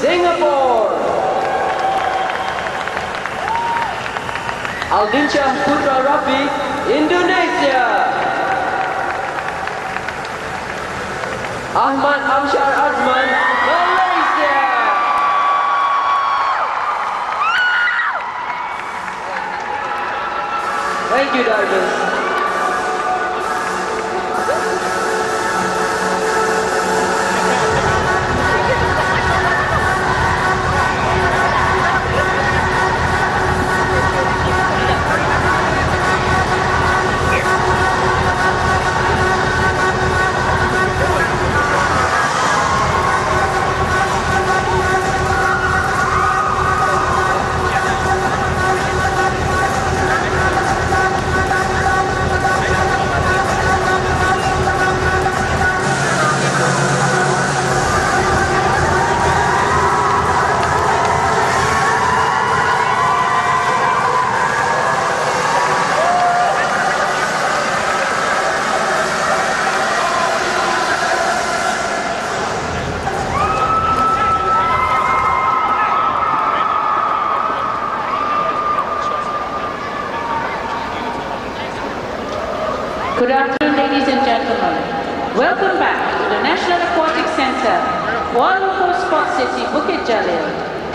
Singapore. AldinSyah Putra Rafi, Indonesia. Ahmad Amsyar Azman, Malaysia. Thank you, divers. Good afternoon, ladies and gentlemen. Welcome back to the National Aquatics Center, Kuala Lumpur Sports City, Bukit Jalil,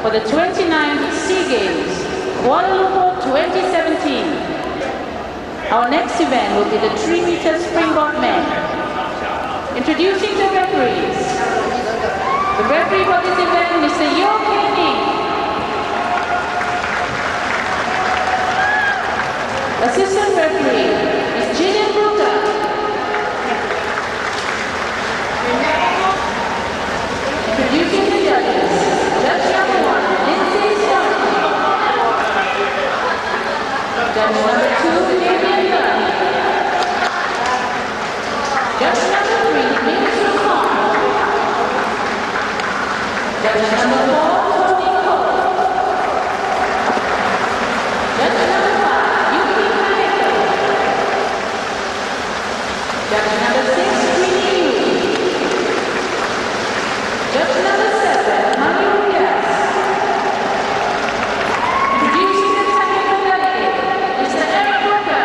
for the 29th SEA Games, Kuala Lumpur 2017. Our next event will be the 3-meter Springboard men. Introducing the referees. The referee for this event, Mr. Ming. Assistant referee is Putra. Introducing the judges, Judge number 1, Judge number 2, Judge number 3, Ming. Judge number 4, Judge number 5, Judge number 6, Judge number 7, Introducing the technical delegate, Mr. Putra.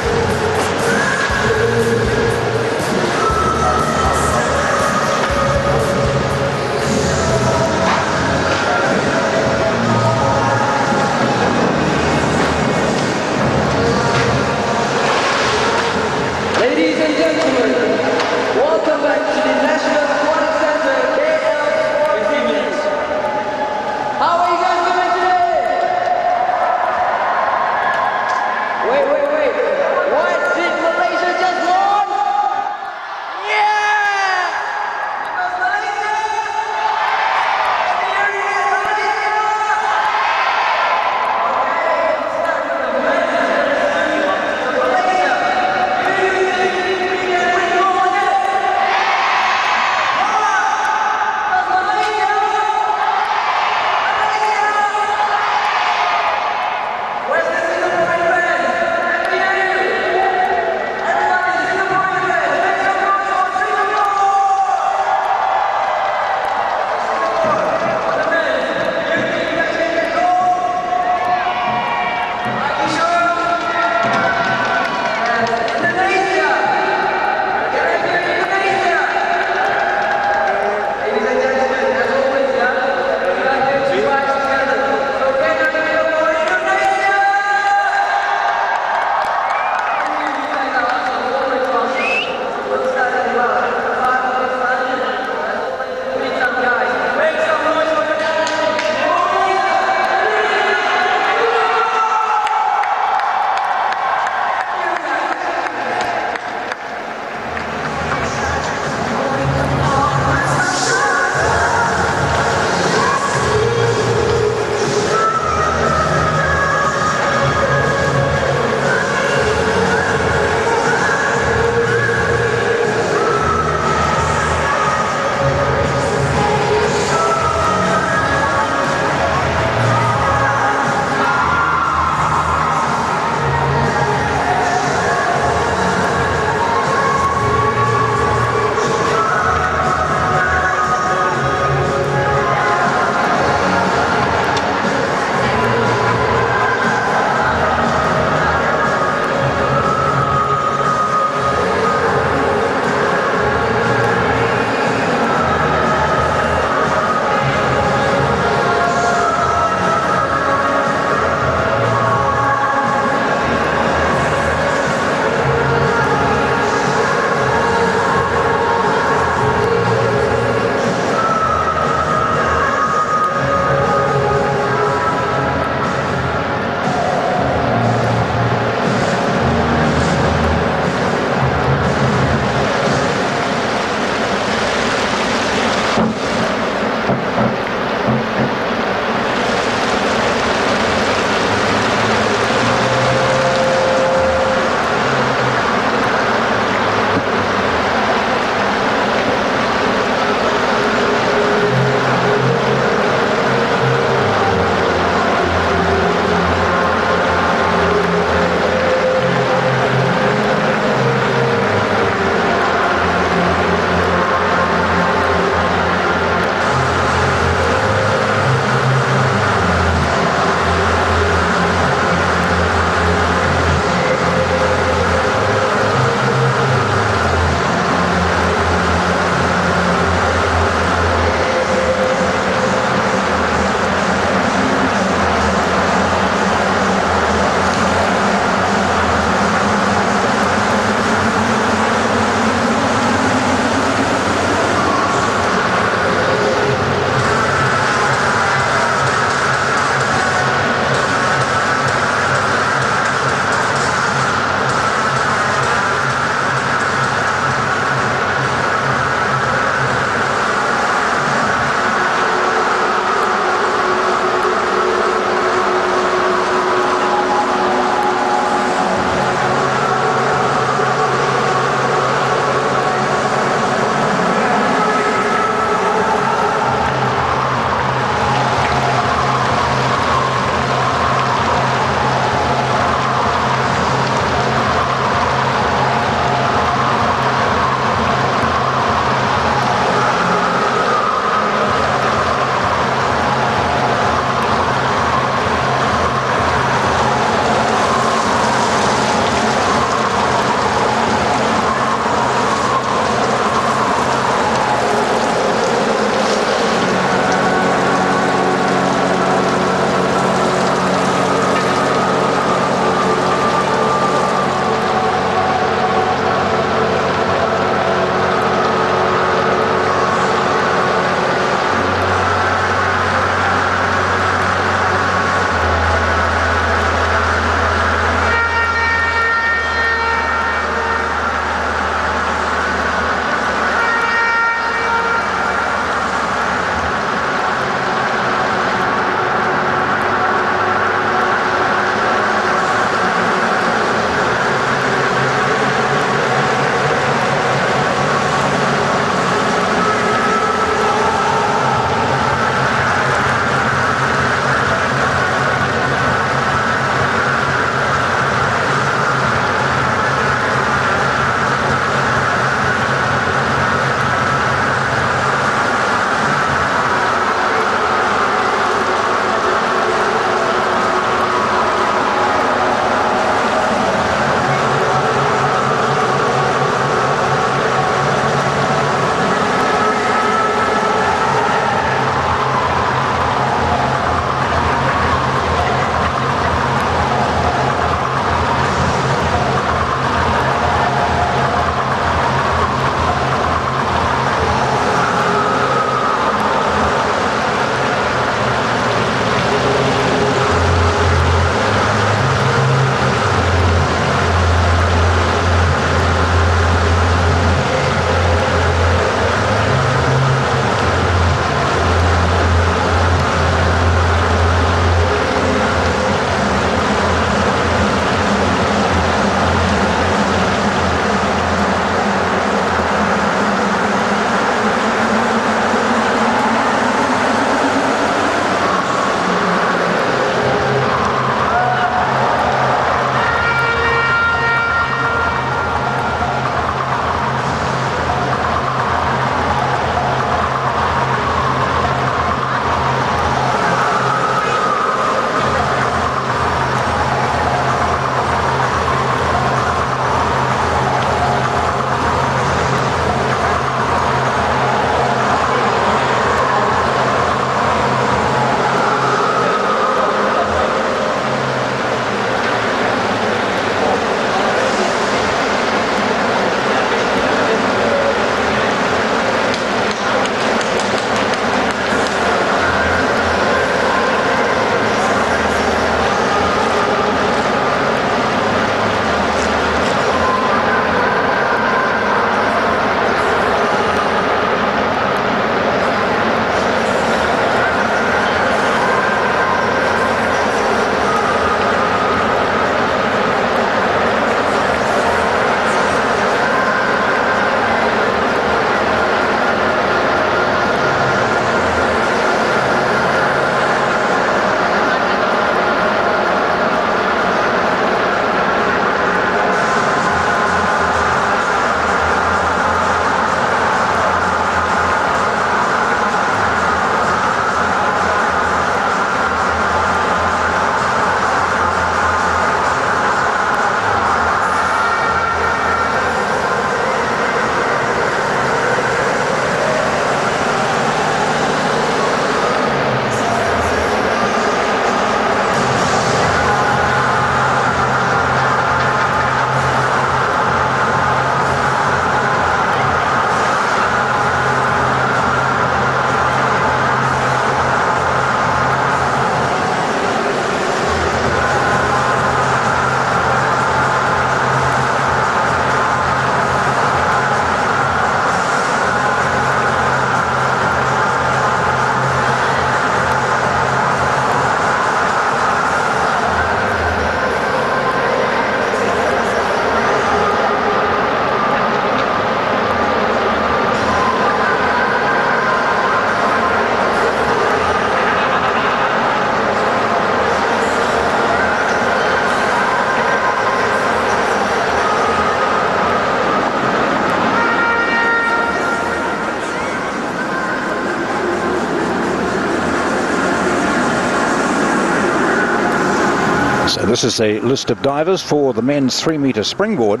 So this is a list of divers for the men's 3-meter springboard.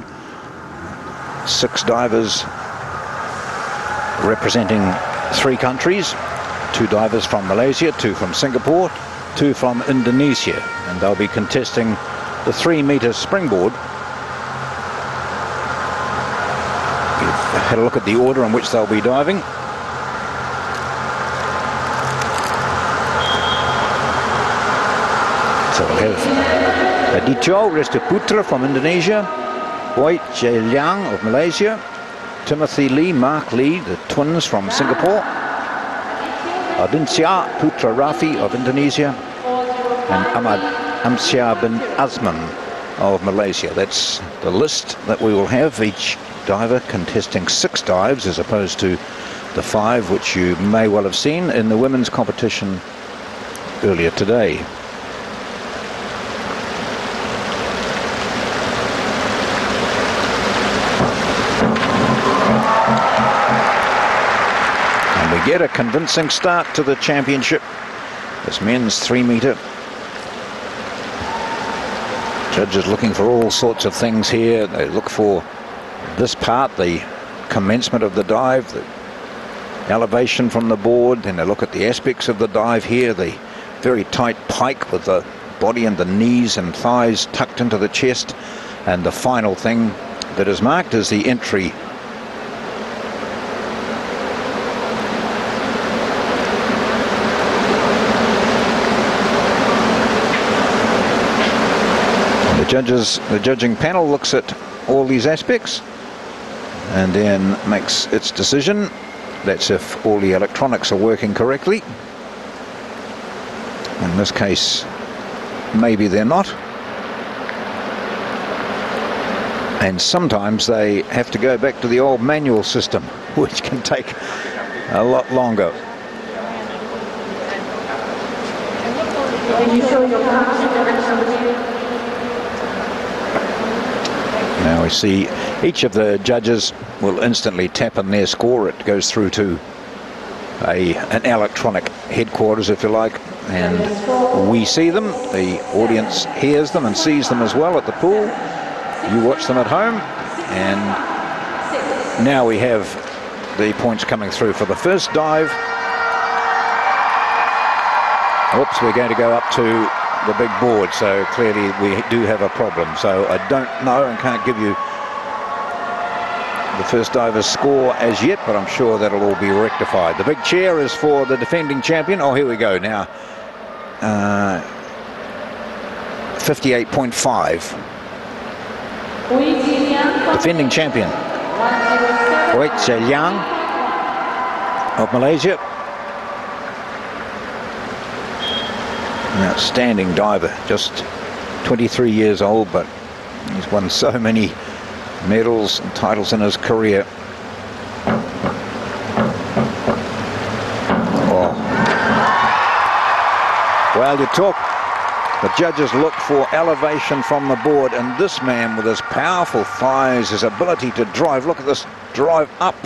6 divers representing 3 countries. 2 divers from Malaysia, 2 from Singapore, 2 from Indonesia, and they'll be contesting the 3-meter springboard. We've had a look at the order in which they'll be diving. So we'll have Adityo, Restu, Putra from Indonesia, Ooi Tze Liang of Malaysia, Timothy Lee, Mark Lee, the twins from Singapore, AldinSyah, Putra, Rafi of Indonesia, and Ahmad, Amsyar bin Azman of Malaysia. That's the list that we will have, each diver contesting 6 dives as opposed to the 5 which you may well have seen in the women's competition earlier today. Get a convincing start to the championship. This men's 3-meter. Judges looking for all sorts of things here. They look for this part, the commencement of the dive, the elevation from the board. Then they look at the aspects of the dive here, the very tight pike with the body and the knees and thighs tucked into the chest. And the final thing that is marked is the entry. The judging panel looks at all these aspects and then makes its decision. That's if all the electronics are working correctly. In this case, maybe they're not. And sometimes they have to go back to the old manual system, which can take a lot longer. Now we see each of the judges will instantly tap in their score. It goes through to an electronic headquarters, if you like, and we see them. The audience hears them and sees them as well at the pool. You watch them at home, and now we have the points coming through for the first dive. Oops, we're going to go up to the big board, so clearly we do have a problem. So I don't know and can't give you the first diver's score as yet, but I'm sure that'll all be rectified. The big chair is for the defending champion. Oh, here we go now. 58.5. Defending champion Ooi Tze Liang of Malaysia. An outstanding diver, just 23 years old, but he's won so many medals and titles in his career. Oh. Well, you talk, the judges look for elevation from the board, and this man with his powerful thighs, his ability to drive, look at this drive up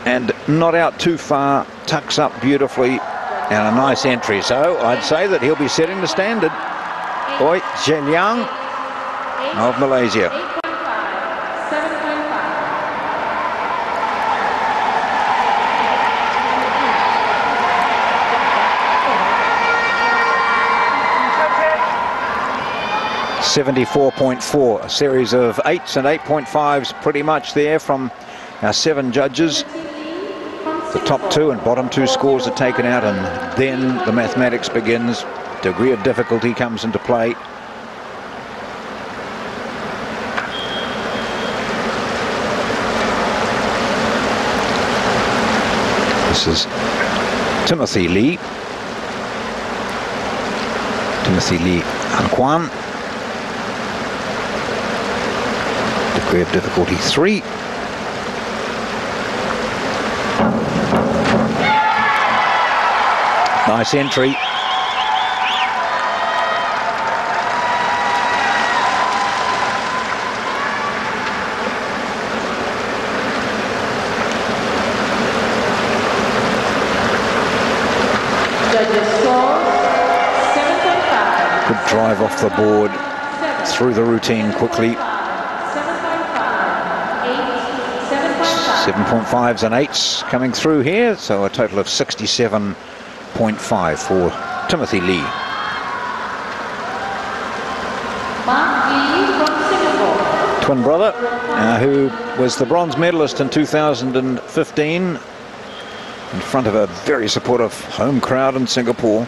and not out too far, tucks up beautifully, and a nice entry. So I'd say that he'll be setting the standard. Ooi Tze Liang of Malaysia. .74, a series of 8s and 8.5s pretty much there from our 7 judges. The top 2 and bottom 2 scores are taken out, and then the mathematics begins. Degree of difficulty comes into play. This is Timothy Lee and Kuan. Degree of difficulty 3. Nice entry. Good drive off the board, through the routine quickly. 7.5s and 8s coming through here, so a total of 67.5 for Timothy Lee. Twin brother, who was the bronze medalist in 2015 in front of a very supportive home crowd in Singapore.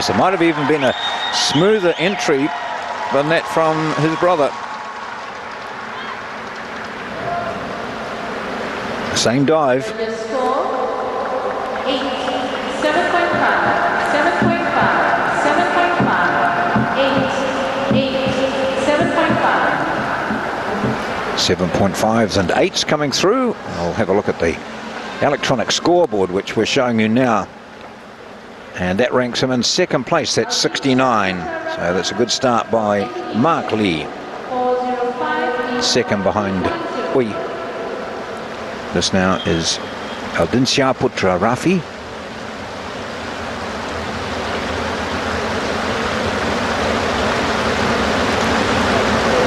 It might have even been a smoother entry than that from his brother. Same dive. The score 8, 7.5, 7.5, 7.5, 8, 7.5. 7.5s and 8s coming through. I'll have a look at the electronic scoreboard, which we're showing you now. And that ranks him in second place. That's 69. So that's a good start by Mark Lee. Second behind Ooi. This now is AldinSyah Putra Rafi.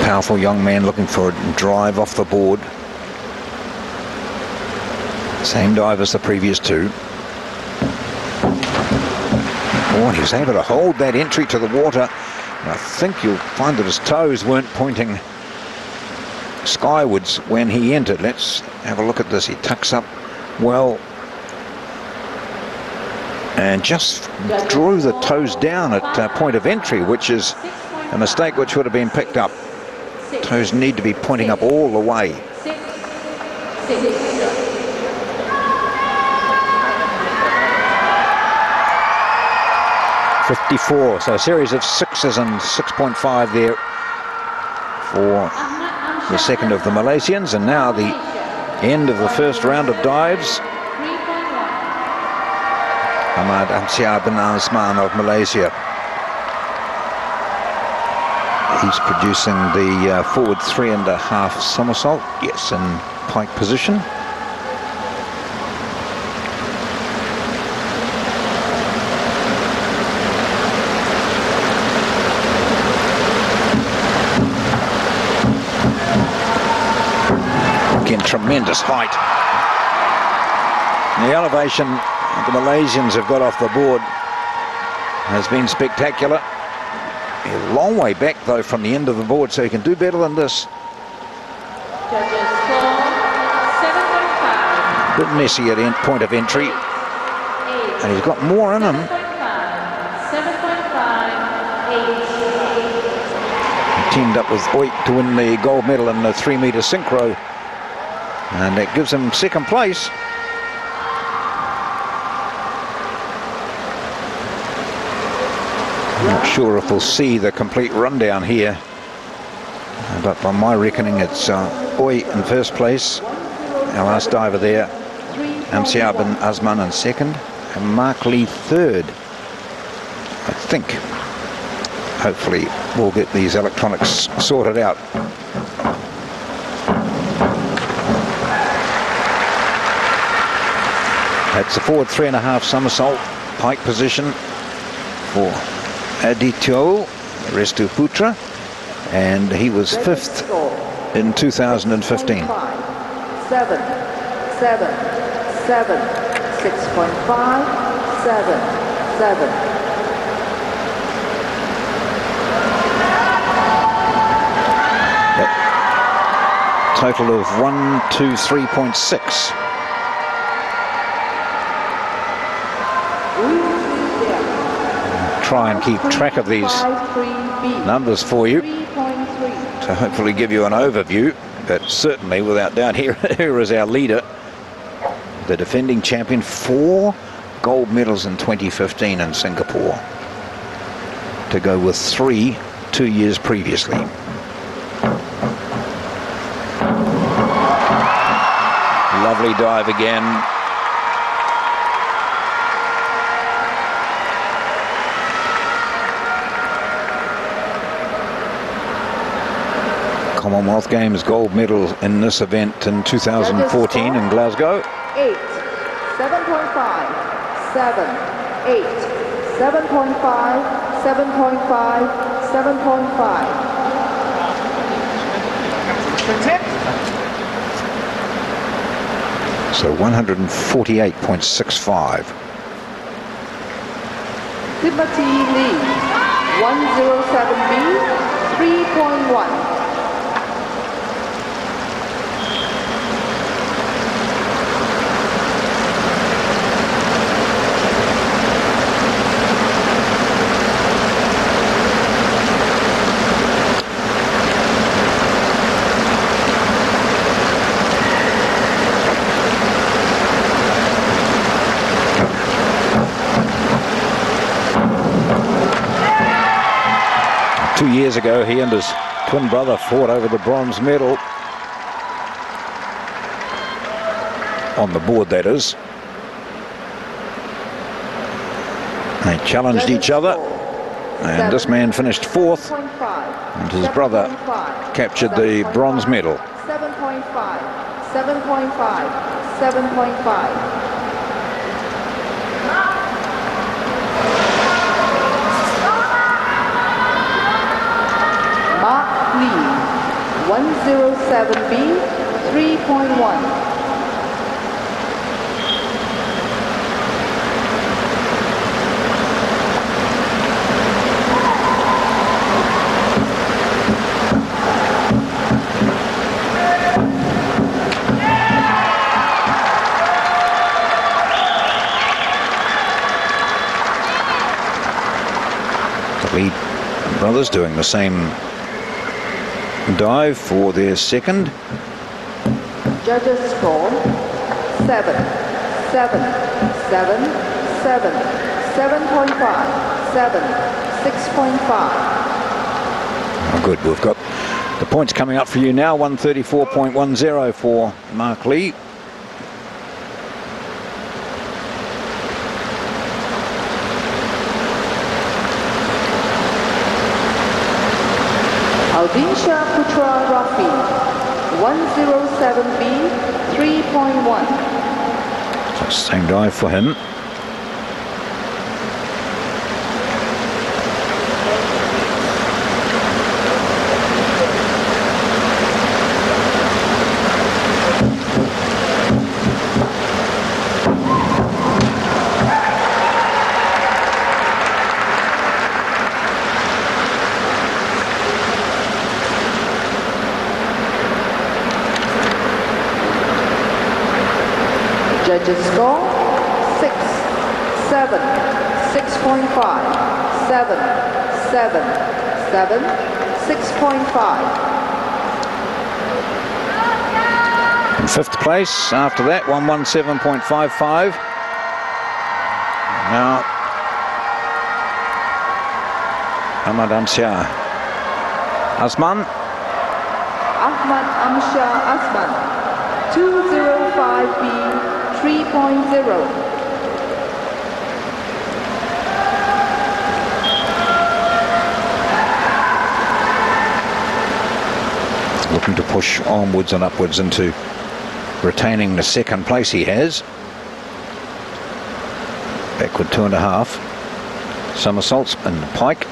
Powerful young man looking for a drive off the board. Same dive as the previous two. Oh, he was able to hold that entry to the water. And I think you'll find that his toes weren't pointing skywards when he entered. Let's have a look at this. He tucks up well and just drew the toes down at point of entry, which is a mistake which would have been picked up. Toes need to be pointing up all the way. 54, so a series of 6s and 6.5 there for the second of the Malaysians, and now the end of the first round of dives. Ahmad Amsyar bin Azman of Malaysia. He's producing the forward 3.5 somersault, yes, in pike position. Tremendous height. The elevation the Malaysians have got off the board has been spectacular. A long way back though from the end of the board, so he can do better than this. Judges score 7.5. Bit messy at end point of entry, and he's got more in him. 7.5, 8. He teamed up with Ooi to win the gold medal in the 3-meter synchro. And that gives him second place. I'm not sure if we'll see the complete rundown here, but by my reckoning it's Ooi in first place, our last diver there, Amsyar bin Azman in second, and Mark Lee third. I think hopefully we'll get these electronics sorted out. That's the forward 3.5 somersault pike position for Adityo, Restu Putra, and he was fifth in 2015. 7, 7, 7, 6.5, 7, 7. That total of 123.6. Try and keep track of these numbers for you to hopefully give you an overview, but certainly without doubt here is our leader, the defending champion, 4 gold medals in 2015 in Singapore, to go with 3 2 years previously. Lovely dive again. Commonwealth Games gold medal in this event in 2014 in Glasgow. 8, 7.5, 7, 8, 7.5, 7.5, 7.5. So 148.65. Timothy Lee, 107B, 3.1. Years ago, he and his twin brother fought over the bronze medal. On the board, that is. They challenged each other, and this man finished fourth, and his brother captured the bronze medal. 7.5, 7.5, 7.5. Mark Lee, 107B, 3.1. The Lee brothers doing the same dive for their second. Judges score 7, 7, 7, 7, 7.5, 7, 6.5. Oh, good, we've got the points coming up for you now. 134.10 for Mark Lee. AldinSyah Putra Rafi, 107B, 3.1. Same dive for him. Judges score 6, 7, 6.5, 7, 7, 7, 6.5. In fifth place after that, 117.55. Now Ahmad Amsyar. Azman. Ahmad Amsyar Azman, 205B, 3.0. Looking to push onwards and upwards into retaining the second place he has. Backward 2.5. Somersaults and pike.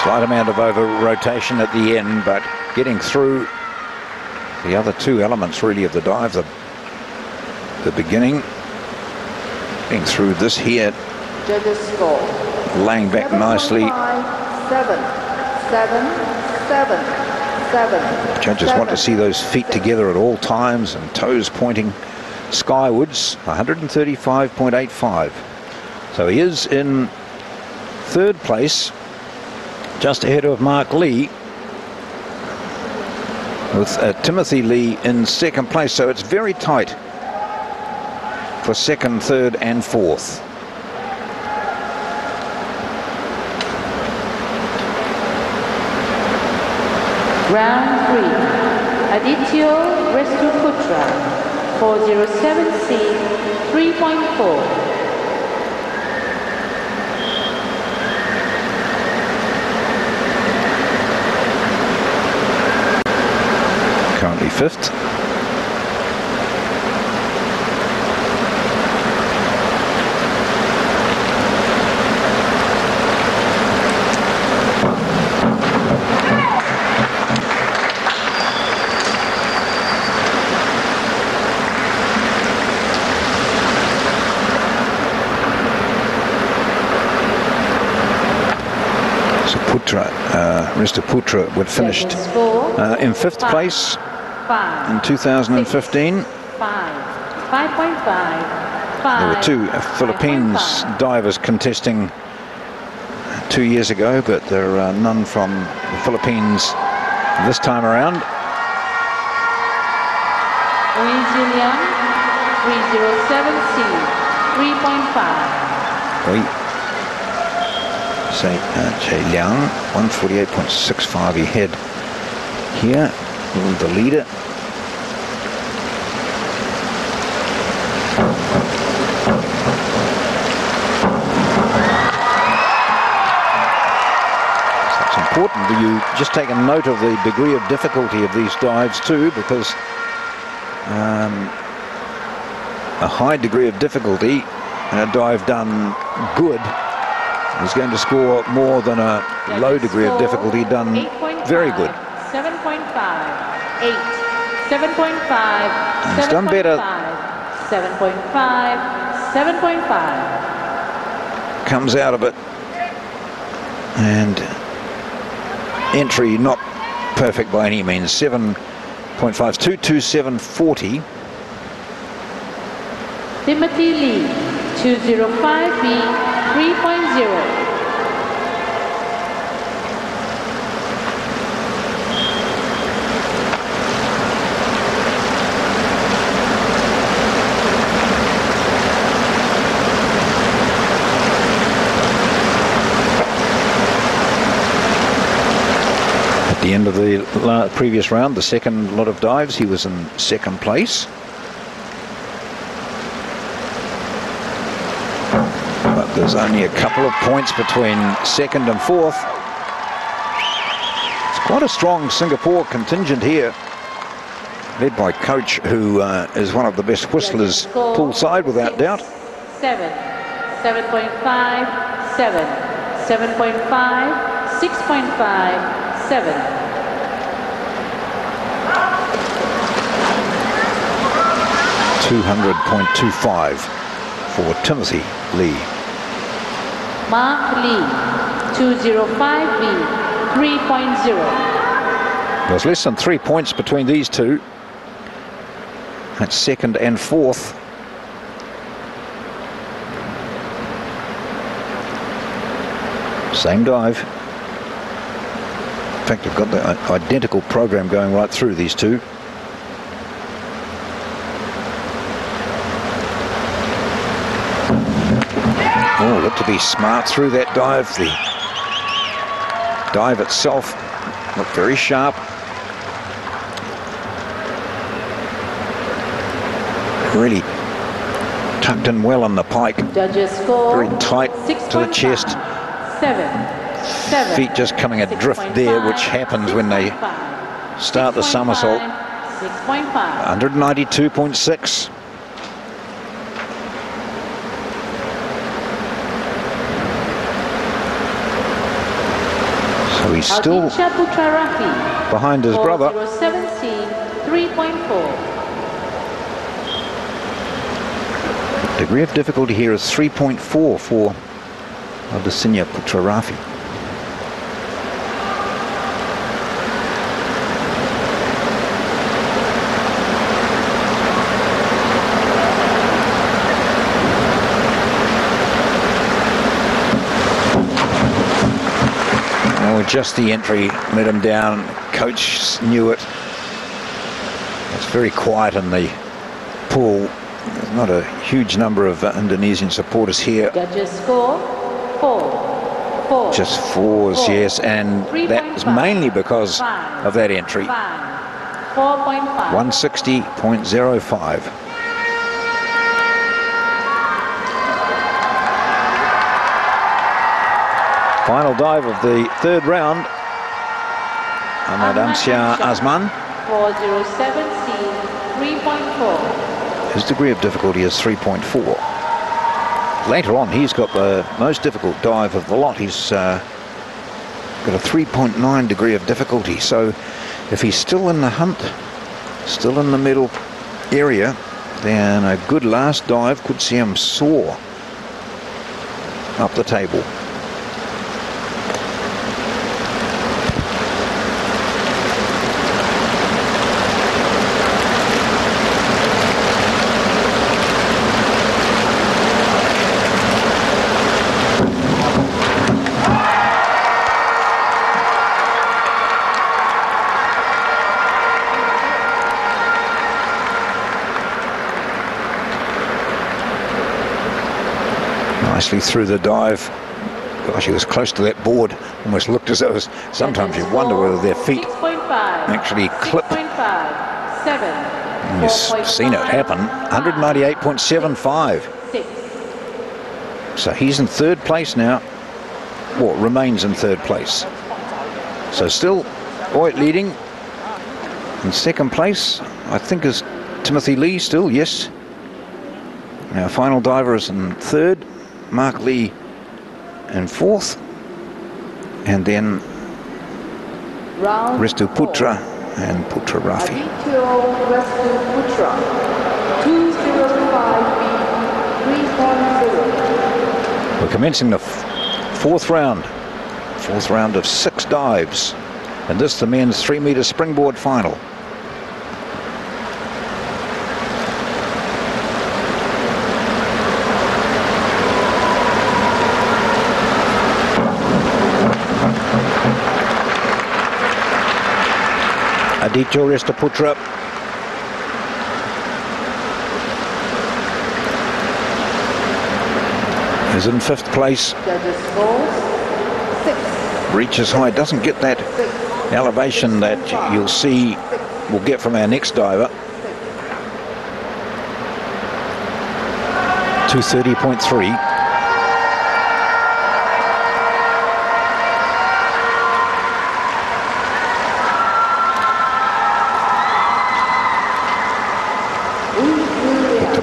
Slight amount of over rotation at the end, but getting through the other two elements really of the dive, the beginning, getting through this here, Judges score laying back nicely. 7, 7, 7, 7. Judges want to see those feet together at all times and toes pointing skywards. 135.85. So he is in third place, just ahead of Mark Lee, with Timothy Lee in second place. So it's very tight for second, third and fourth. Round 3. Adityo, Restu, Putra. 407C, 3.4. Currently fifth. Restu Putra would finished in fifth place in 2015. 5.5. There were two Philippines divers contesting 2 years ago, but there are none from the Philippines this time around. Ooi Tze Liang, 307C, 3.5. Ooi Tze Liang, 148.65 ahead here, the leader. So it's important that you just take a note of the degree of difficulty of these dives too, because a high degree of difficulty and a dive done good is going to score more than a low degree of difficulty done very good. 7.5, 8, 7.5, And it's done better. 7.5, 7.5. Comes out of it, and entry not perfect by any means. 7.5, 227.40. Timothy Lee, 205B, 3.0. At the end of the previous round, the second lot of dives, he was in second place. But there's only a couple of points between second and fourth. It's quite a strong Singapore contingent here, led by Coach, who is one of the best whistlers poolside, without doubt. 7, 7.5, 7, 7.5, 6.5, 7. 200.25 for Timothy Lee. Mark Lee, 205B, 3.0. There's less than 3 points between these two. That's second and fourth. Same dive. In fact, they've got the identical program going right through these two. Oh, looked to be smart through that dive. The dive itself looked very sharp. Really tucked in well on the pike. Judges score very tight to the chest. 7. Feet just coming adrift there, which happens when they start the somersault. 6.5. 192.6. So he's still Putra Rafi, behind his brother. 407C, 3.4. Degree of difficulty here is 3.4 for AldinSyah Putra Rafi. Just the entry let him down. Coach knew it. It's very quiet in the pool. There's not a huge number of Indonesian supporters here. Judges score 4. Just fours, yes, and that is mainly because of that entry. 4.5. 160.05. Final dive of the third round. Ahmad Amsyar Azman. 407C, 3.4. His degree of difficulty is 3.4. Later on, he's got the most difficult dive of the lot. He's got a 3.9 degree of difficulty. So if he's still in the hunt, still in the middle area, then a good last dive could see him soar up the table. Nicely through the dive. Gosh, he was close to that board. Almost looked as though it was, sometimes you wonder whether their feet 6.5, actually clip. 6.5, 7. You've seen it happen. 198.75. 6. So he's in third place now. Well, remains in third place. So still Ooi leading. In second place, I think, is Timothy Lee still, yes. Our final diver is in third. Mark Lee in fourth, and then Restu Putra and Putra Rafi. Adityo, Restu, Putra. 205B, 3.0. We're commencing the fourth round of 6 dives, and this the men's 3-meter springboard final. Adityo Restu Putra. Is in 5th place. Judges scores 6. Reaches high, doesn't get that elevation that you'll see we'll get from our next diver. 230.3.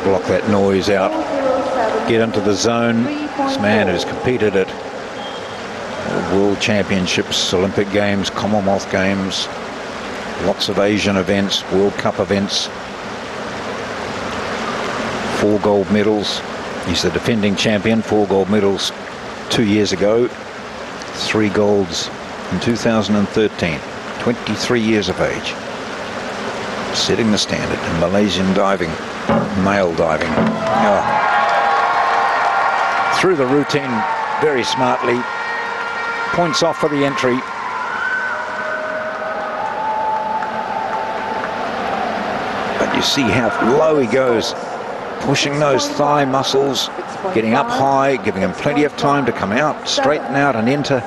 Block that noise out, get into the zone. This man has competed at World Championships, Olympic Games, Commonwealth Games, lots of Asian events, World Cup events, 4 gold medals. He's the defending champion, 4 gold medals 2 years ago, 3 golds in 2013, 23 years of age. Setting the standard in Malaysian diving. Male diving. Oh. Through the routine very smartly. Points off for the entry. But you see how low he goes. Pushing those thigh muscles. Getting up high. Giving him plenty of time to come out. Straighten out and enter.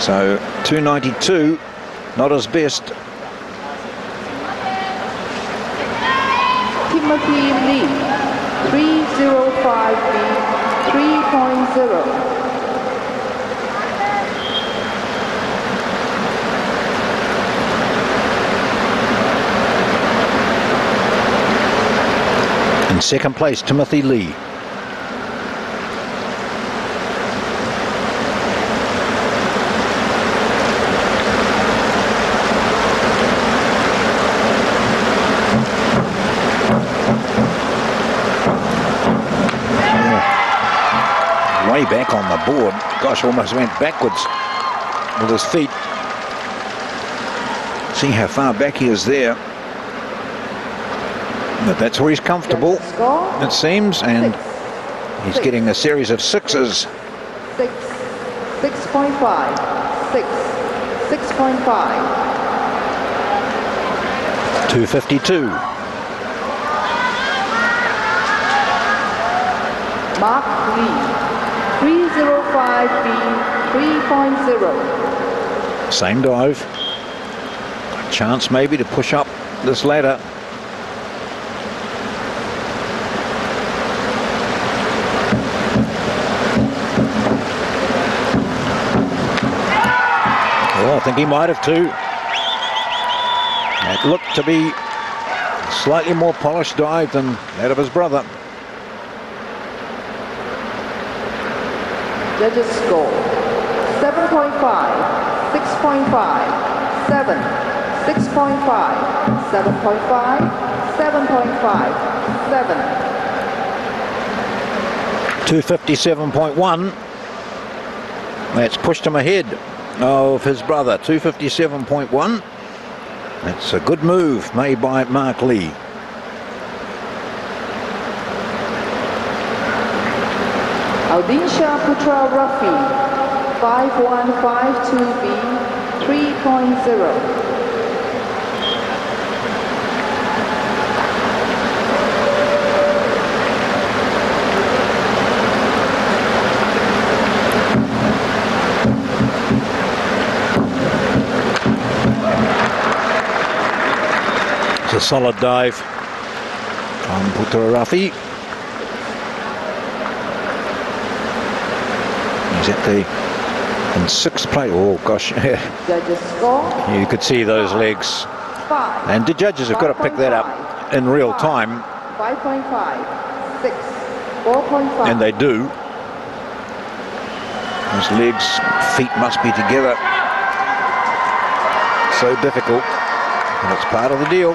So 292. Not his best. Timothy Lee, 305B, 3.0. In second place, Timothy Lee. Way back on the board. Gosh, almost went backwards with his feet. See how far back he is there. But that's where he's comfortable, it seems, and he's getting a series of 6s. 6, 6.5, 6, 6.5. 252. Mark Lee, 305B, 3.0. Same dive. Chance maybe to push up this ladder. think he might have too. It looked to be a slightly more polished dive than that of his brother. Judges score 7.5, 6.5, 7, 6.5, 7.5, 7.5, 7. 257.1. That's pushed him ahead of his brother. 257.1. That's a good move made by Mark Lee. AldinSyah Putra Rafi 5152B 3.0. It's a solid dive from Putra Rafi. He's at the in sixth place. Oh gosh, Judges score you could see those legs. 5. And the judges have got to pick that up in real time. 5.5, 6, 4.5. And they do. His legs, feet must be together. So difficult. And it's part of the deal.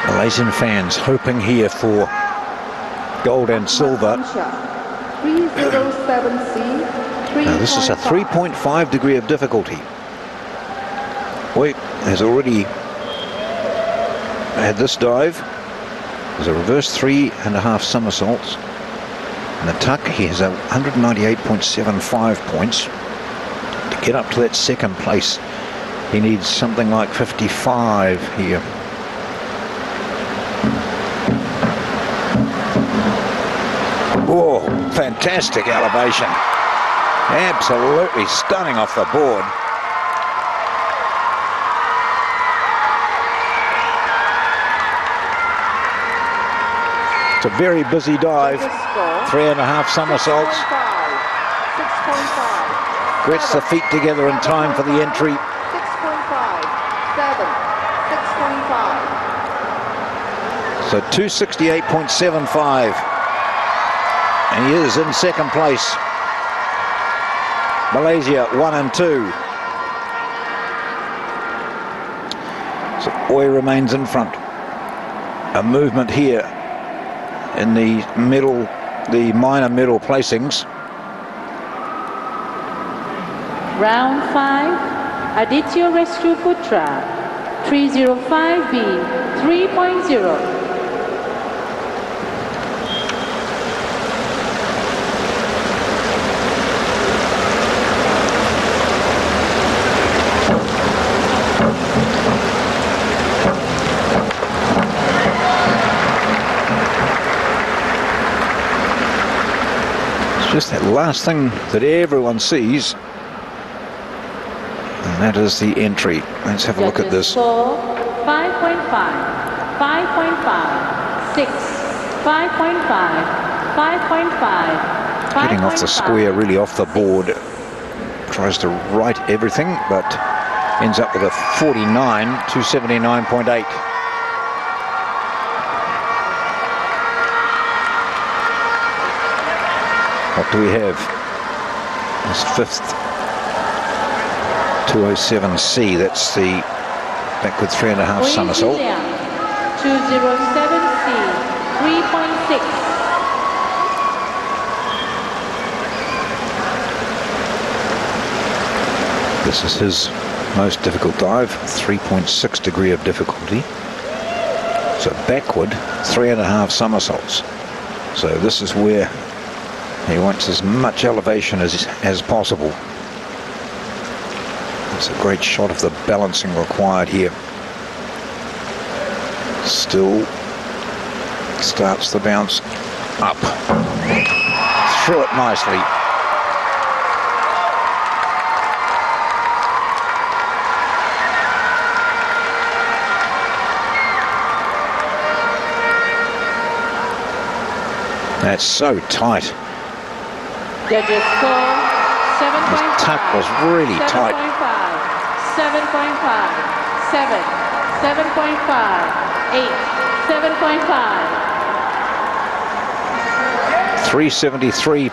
Malaysian fans hoping here for gold and silver. 307C. Now this is a 3.5 degree of difficulty. Ooi has already had this dive. There's a reverse 3.5 somersaults. And the tuck, he has 198.75 points. To get up to that second place, he needs something like 55 here. Oh, fantastic elevation. Absolutely stunning off the board. It's a very busy dive. 3.5 somersaults. 6.5. Gets the feet together in time for the entry. 6.5. 7. 6.5. So 268.75. And he is in second place. Malaysia 1 and 2. So Ooi remains in front. A movement here in the middle, the minor medal placings. Round 5, Adityo Restu Putra, 305B, 3.0. Just that last thing that everyone sees, and that is the entry. Let's have a look at this. 4, 5.5, 5.5, 6, 5.5, 5.5, Getting off the square, really off the board. Tries to right everything, but ends up with a 49, 279.8. What do we have? This fifth 207C. That's the backward 3.5 somersault. 207C, 3.6. This is his most difficult dive, 3.6 degree of difficulty. So backward 3.5 somersaults. So this is where he wants as much elevation as possible. It's a great shot of the balancing required here. Still starts the bounce up. Through it nicely. That's so tight. Judges score 7.5. His tuck was really tight. 7.5, 7, 7.5, 8, 7.5. 373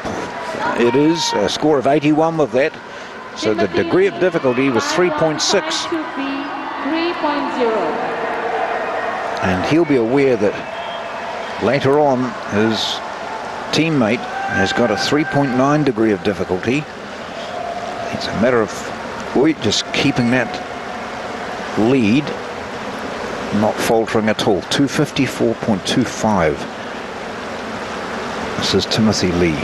it is, a score of 81 with that. So the degree of difficulty was 3.6. And he'll be aware that later on his teammate has got a 3.9 degree of difficulty. It's a matter of just keeping that lead, not faltering at all. 254.25. This is Timothy Lee.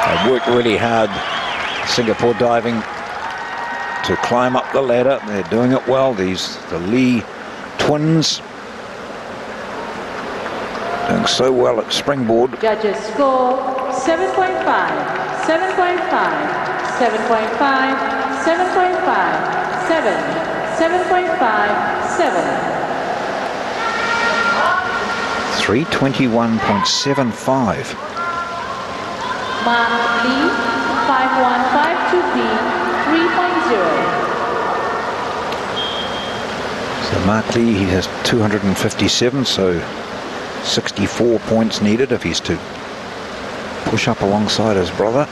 They worked really hard, Singapore diving, to climb up the ladder. They're doing it well. The Lee twins doing so well at Springboard. Judges score 7.5, 7.5, 7.5, 7.5, 7, 7.5, 7. 321.75. Mark Lee, 5152B, 3.0. So Mark Lee, he has 257, so 64 points needed if he's to push up alongside his brother.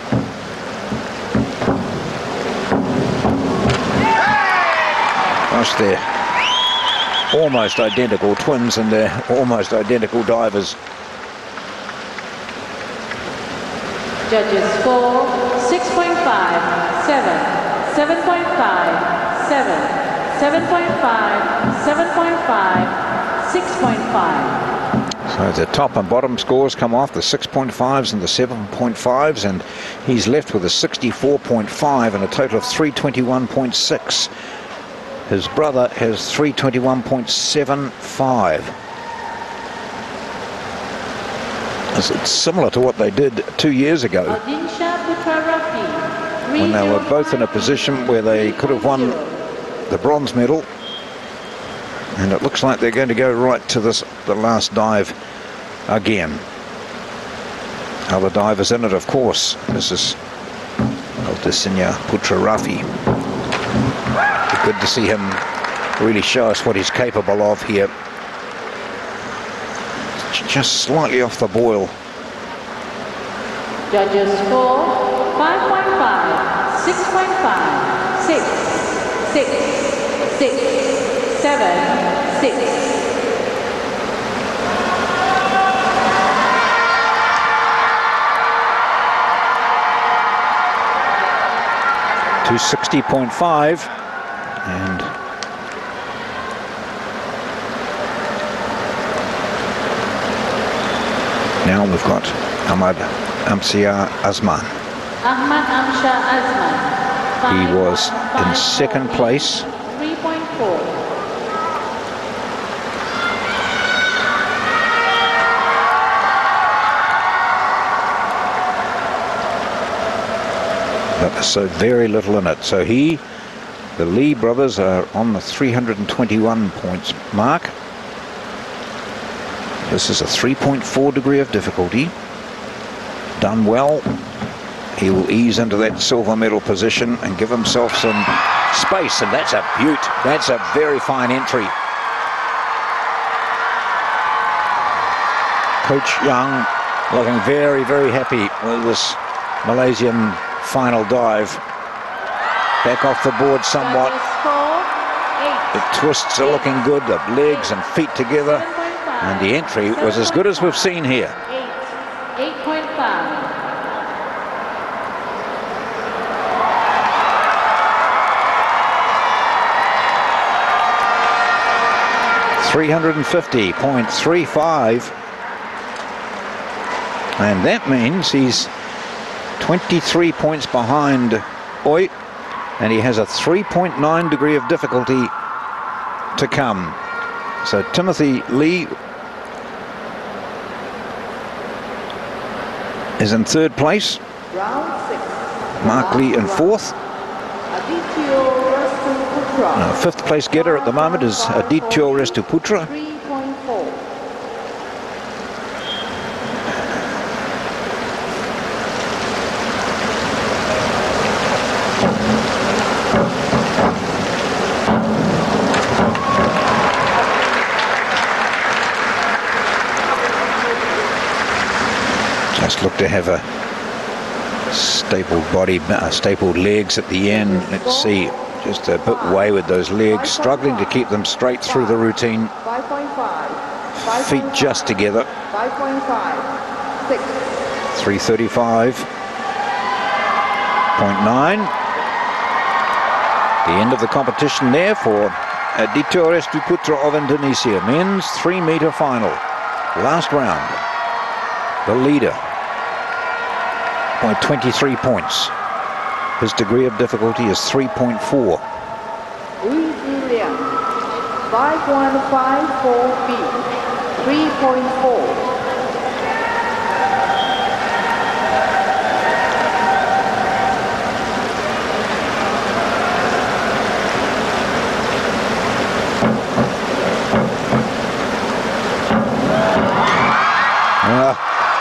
Gosh, they're almost identical twins and they're almost identical divers. Judges score 6.5, 7, 7.5, 7, 7.5, 7.5, 6.5. So the top and bottom scores come off, the 6.5s and the 7.5s, and he's left with a 64.5 and a total of 321.6. His brother has 321.75. It's similar to what they did 2 years ago, AldinSyah, Putra, Rafi, when they were both in a position where they could have won the bronze medal. And it looks like they're going to go right to the last dive again. Other divers in it, of course. This is AldinSyah, Putra, Rafi. Good to see him really show us what he's capable of here. Just slightly off the boil. Judges score 5.5, 6.5, 6, 6, 6, 7, 6. 260.5, and now we've got Ahmad, Amsyar, Azman. Ahmad, Amsyar, Azman. He was in second place. 3.4. But so very little in it. So the Lee brothers are on the 321 points mark. This is a 3.4 degree of difficulty. Done well. He will ease into that silver medal position and give himself some space, and that's a beaut. That's a very fine entry. Coach Young looking very, very happy with this Malaysian final dive. Back off the board somewhat. The twists are looking good, the legs and feet together, and the entry was as good as we've seen here. 8.5. 350.35, and that means he's 23 points behind Ooi, and he has a 3.9 degree of difficulty to come. So Timothy Lee is in third place. Round 6. Mark Lee in fourth. Adityo, Restu, Putra. Fifth place getter at the moment is Adityo Restu Putra. 3.4. Just look to have a stapled body, stapled legs at the end. Let's see, just a bit wayward those legs, struggling to keep them straight through the routine. 5.5. Feet just together. 5.5. 6. 335.9. The end of the competition there for Adityo Restu Putra of Indonesia. Men's 3-meter final. Last round. The leader by 23 points. His degree of difficulty is 3.4. Ooi Tze Liang. 5154B. 3.4.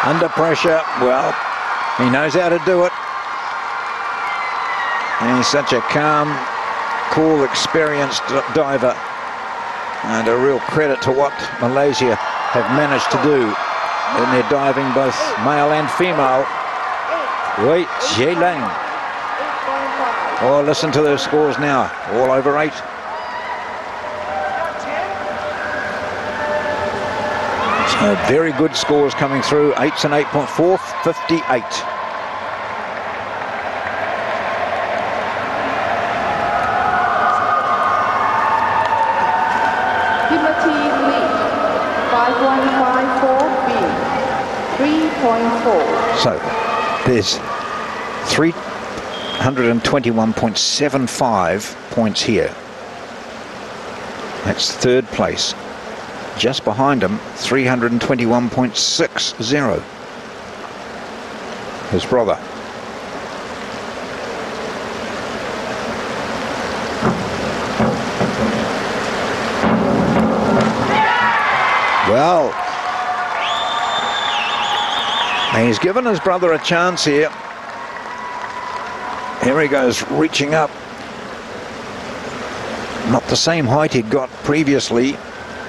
Under pressure, well, he knows how to do it. And he's such a calm, cool, experienced diver. And a real credit to what Malaysia have managed to do in their diving, both male and female. Ooi Tze Liang. Oh, listen to those scores now, all over 8. So very good scores coming through, 8s and 8.4, 58. Timothy Lee. 5154B. 3.4. So there's 321.75 points here. That's third place. Just behind him, 321.60. His brother. Well, he's given his brother a chance here. Here he goes, reaching up. Not the same height he'd got previously.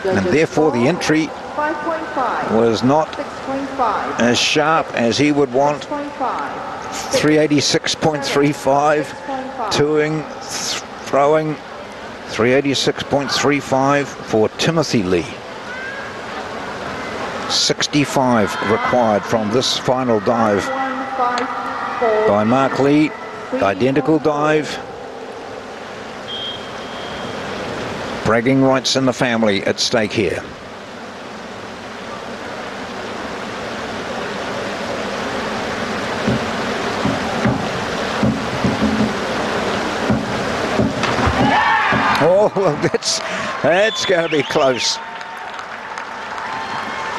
And therefore the entry 5.5. was not 6.5. as sharp as he would want. 386.35, toing, throwing, 386.35 for Timothy Lee. 65 required from this final dive by Mark Lee. Identical dive. Bragging rights in the family at stake here. Oh, well, that's going to be close.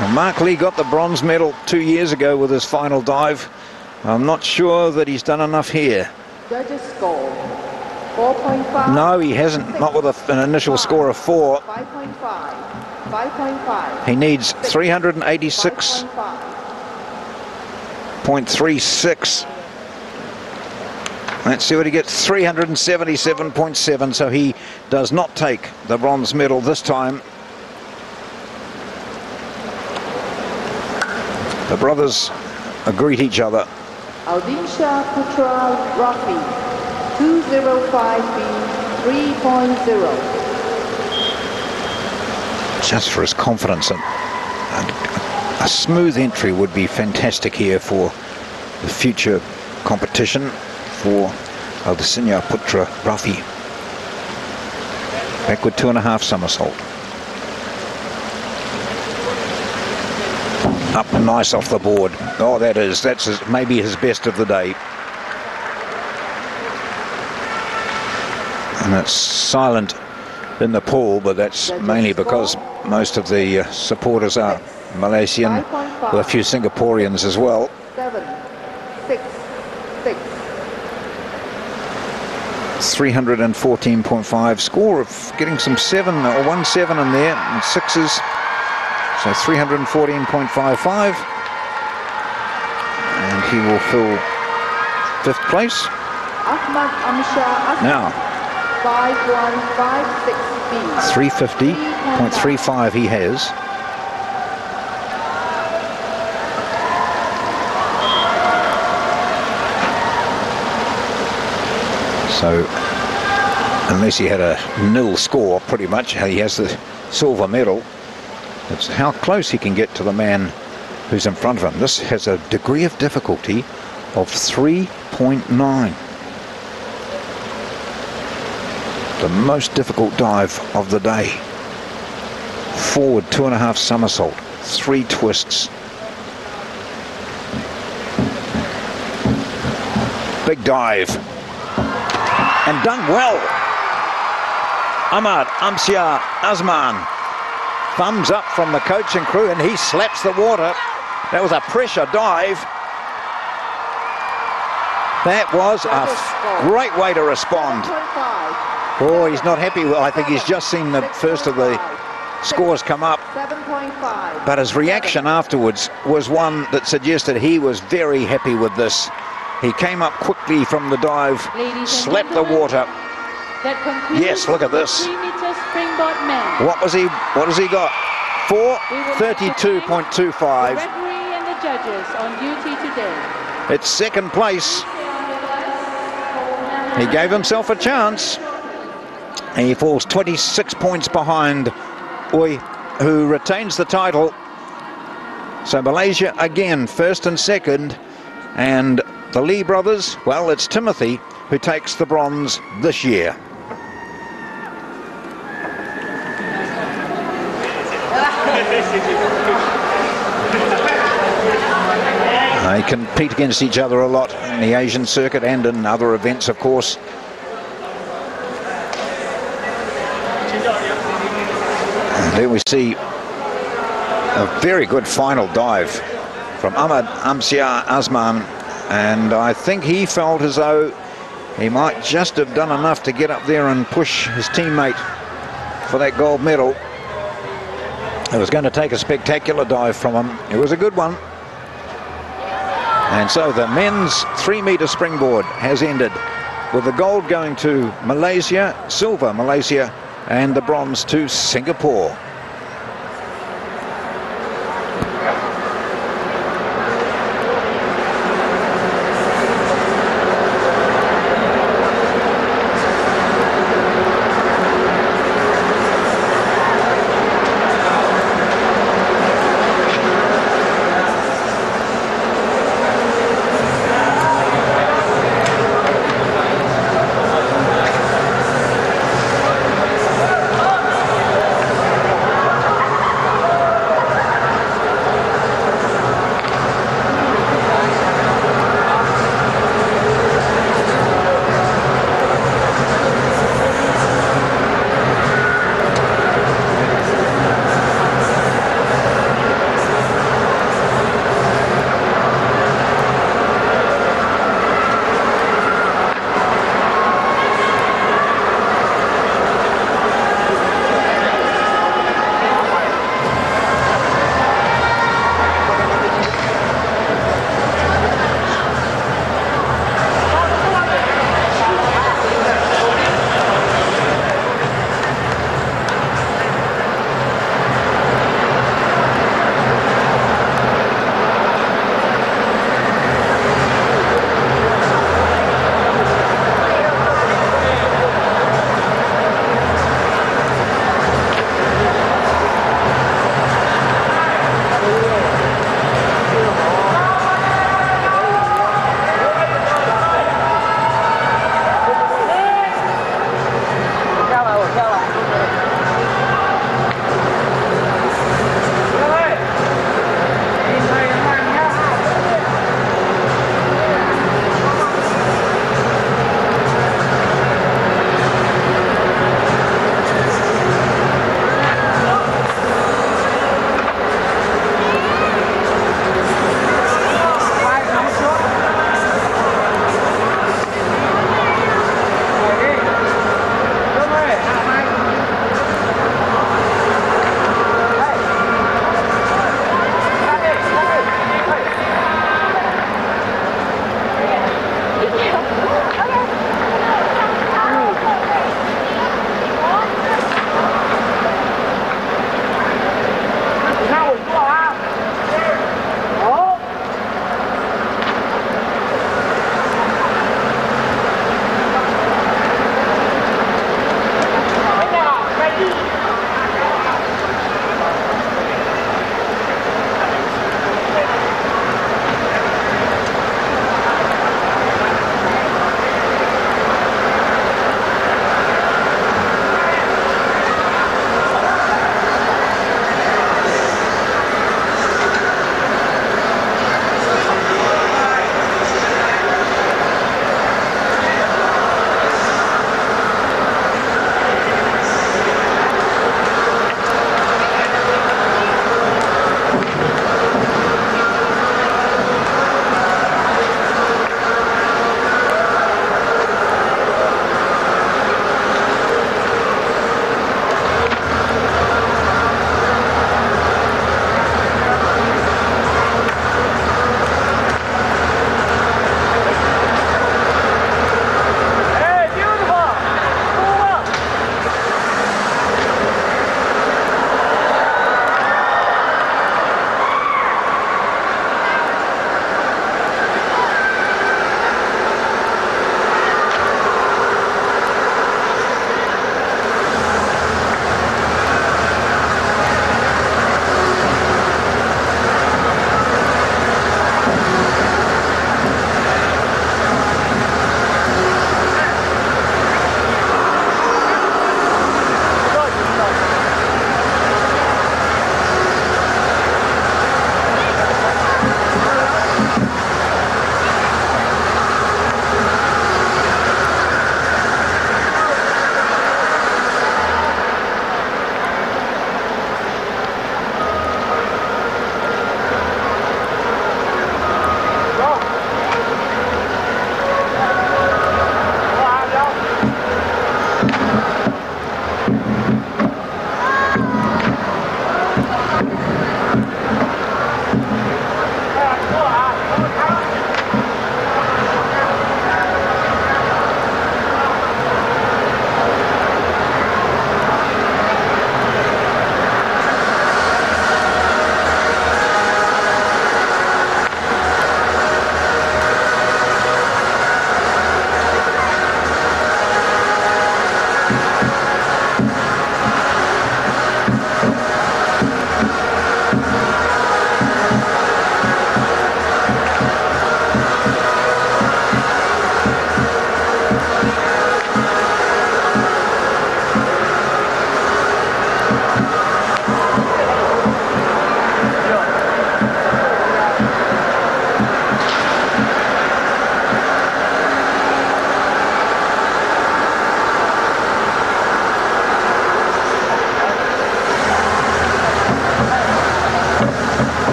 And Mark Lee got the bronze medal 2 years ago with his final dive. I'm not sure that he's done enough here. Judges score 4.5. No, he hasn't. Not with an initial score of 4. 5.5. 5.5. He needs 386.36. Let's see what he gets. 377.7. So he does not take the bronze medal this time. The brothers greet each other. AldinSyah Putra Rafi. 205B. 3.0. Just for his confidence, and a smooth entry would be fantastic here for the future competition for AldinSyah Putra Rafi. Backward 2.5 somersault. Up nice off the board. Oh, that's maybe his best of the day. And it's silent in the pool, but that's mainly because most of the supporters are Malaysian, with a few Singaporeans as well. 7, 6, 6. 314.5, score of getting some 7 or 1-7 in there, and 6s, so 314.55, and he will fill 5th place. Ahmad Amsyar Now 5156B. 350.35 he has. So unless he had a nil score, pretty much, he has the silver medal. It's how close he can get to the man who's in front of him. This has a degree of difficulty of 3.9. The most difficult dive of the day. Forward 2.5 somersault, 3 twists. Big dive. And done well. Ahmad, Amsyar, Azman. Thumbs up from the coach and crew, and he slaps the water. That was a pressure dive. That was a great way to respond. Oh, he's not happy. Well, I think he's just seen the first of the scores come up. 7.5. But his reaction afterwards was one that suggested he was very happy with this. He came up quickly from the dive, slapped the water. Yes, look at this. 3-meter springboard men. What has he got? 4:32.25. The referee and the judges on duty today. It's 2nd place. He gave himself a chance. He falls 26 points behind Ooi, who retains the title. So Malaysia again, 1st and 2nd. And the Lee brothers, well, it's Timothy who takes the bronze this year. They compete against each other a lot in the Asian circuit and in other events, of course. And there we see a very good final dive from Ahmad, Amsyar, Azman, and I think he felt as though he might just have done enough to get up there and push his teammate for that gold medal. It was going to take a spectacular dive from him. It was a good one. And so the men's 3-meter springboard has ended with the gold going to Malaysia, silver Malaysia, and the bronze to Singapore.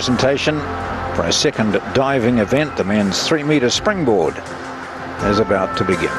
presentation for a second diving event. The men's 3-meter springboard is about to begin.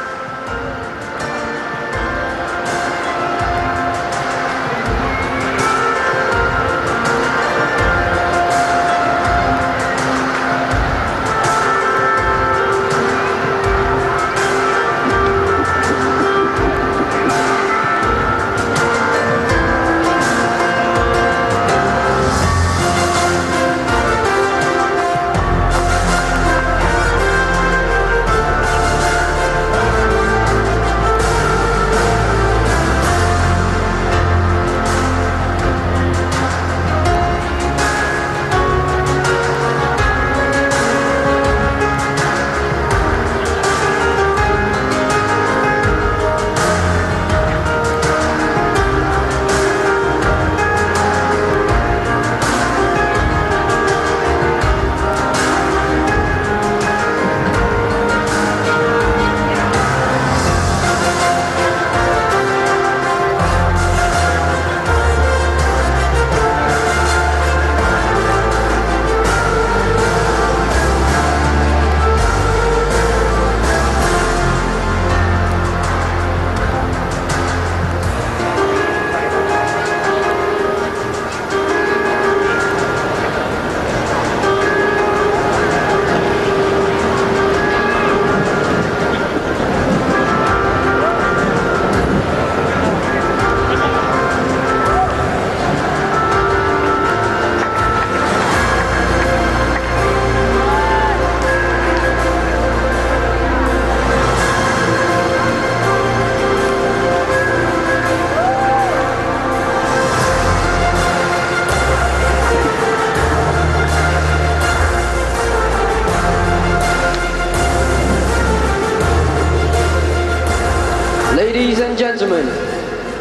Ladies and gentlemen,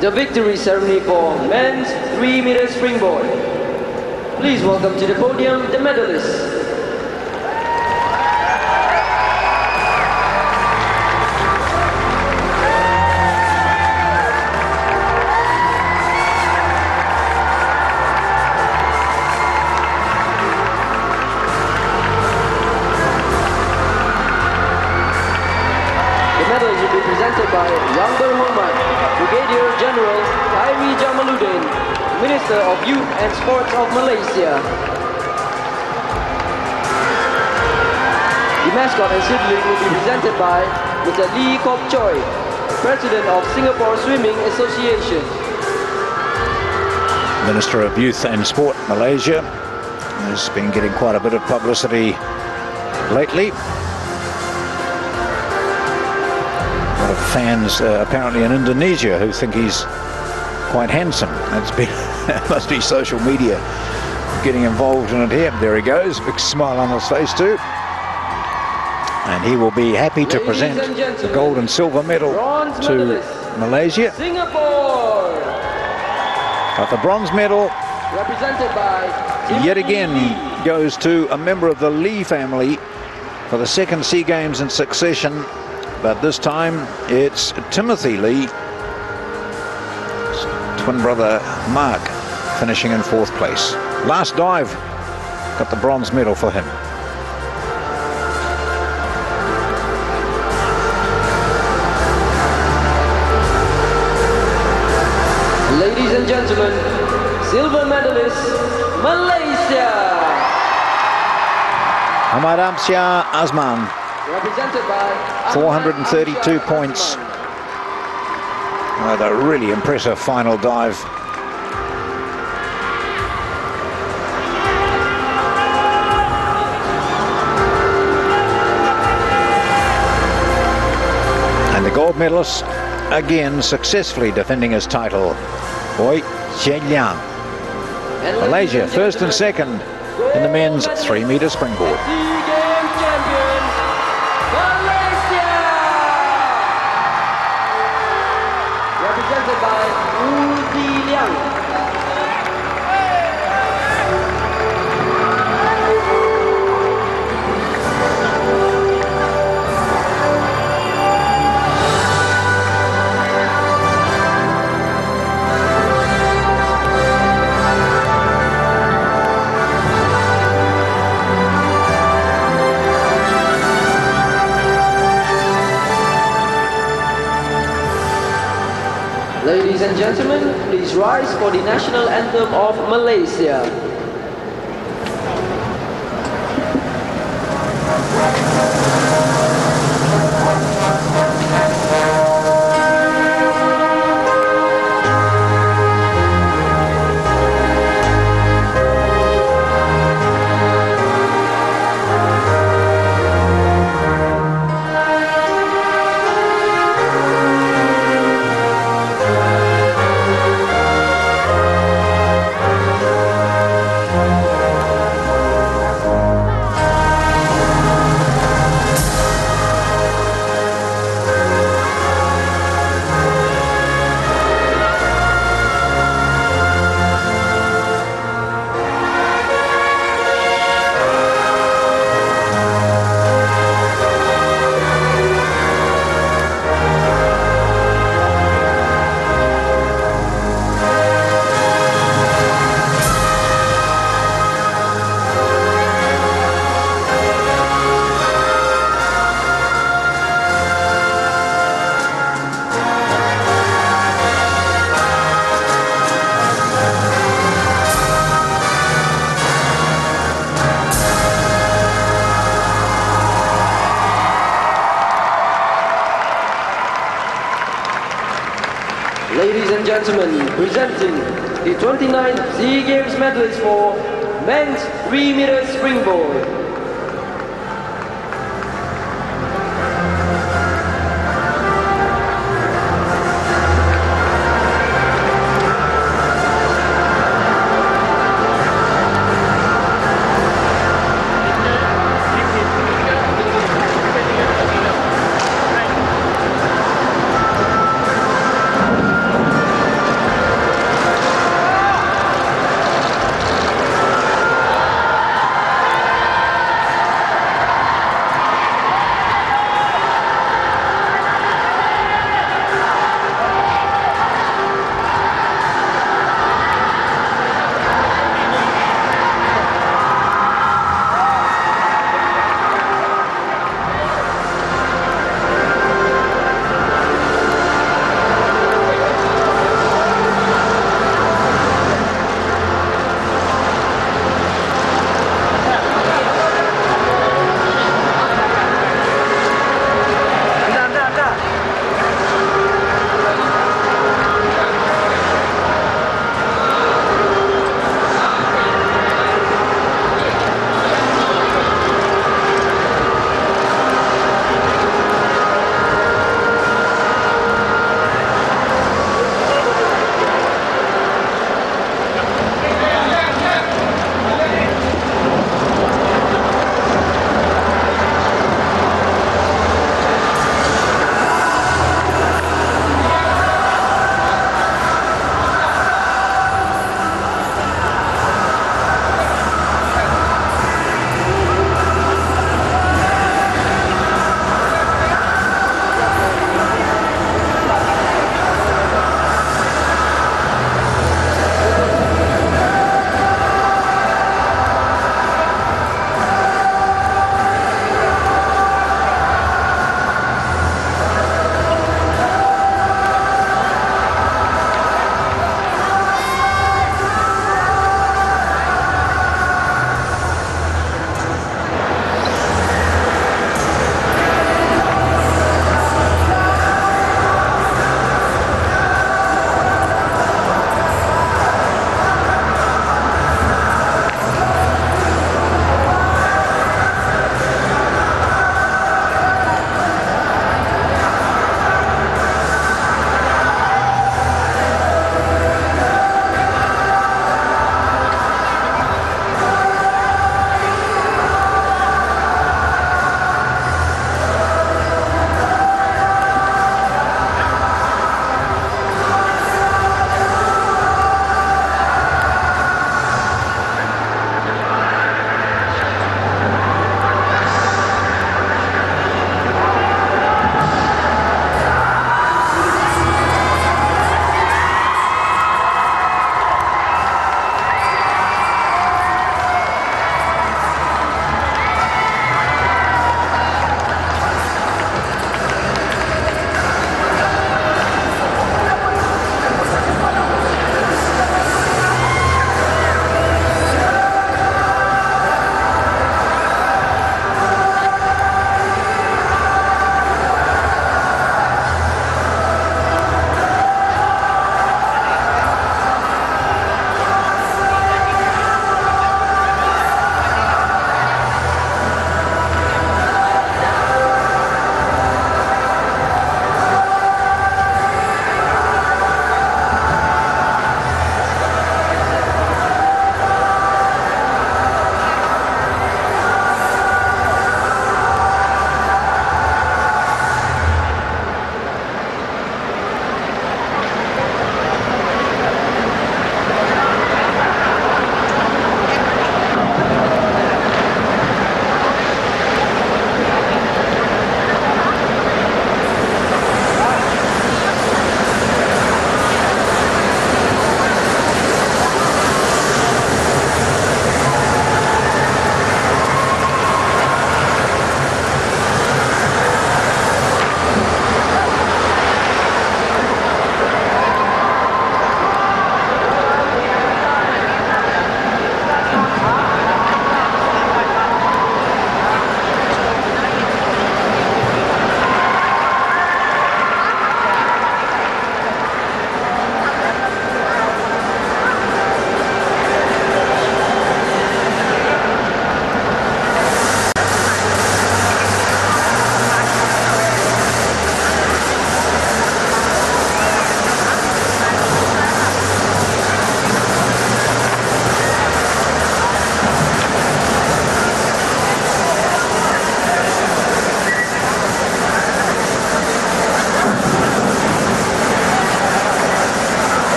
the victory ceremony for men's 3-meter springboard. Please welcome to the podium the medalists. Presented by Younger Ahmad, Brigadier General Khairi Jamaluddin, Minister of Youth and Sports of Malaysia. The mascot and seedling will be presented by Mr. Lee Kok Choi, President of Singapore Swimming Association. Minister of Youth and Sport Malaysia has been getting quite a bit of publicity lately. Fans apparently in Indonesia who think he's quite handsome. That's been must be social media getting involved in it here. There he goes, big smile on his face too, and he will be happy to present the gold and silver medal to Malaysia. Singapore. But the bronze medal represented by yet again goes to a member of the Lee family for the second SEA Games in succession. But this time it's Timothy Lee, his twin brother Mark, finishing in 4th place. Last dive got the bronze medal for him. Ladies and gentlemen, silver medalist, Malaysia. Ahmad Amsyar Azman, represented by 432 points. With a really impressive final dive. And the gold medalist again successfully defending his title, Ooi Tze Liang. Malaysia first and second in the men's 3-meter springboard. Represented by Ooi Tze Liang. Ladies and gentlemen, please rise for the national anthem of Malaysia. Ladies and gentlemen, presenting the 29th SEA Games medalists for men's 3 meter springboard.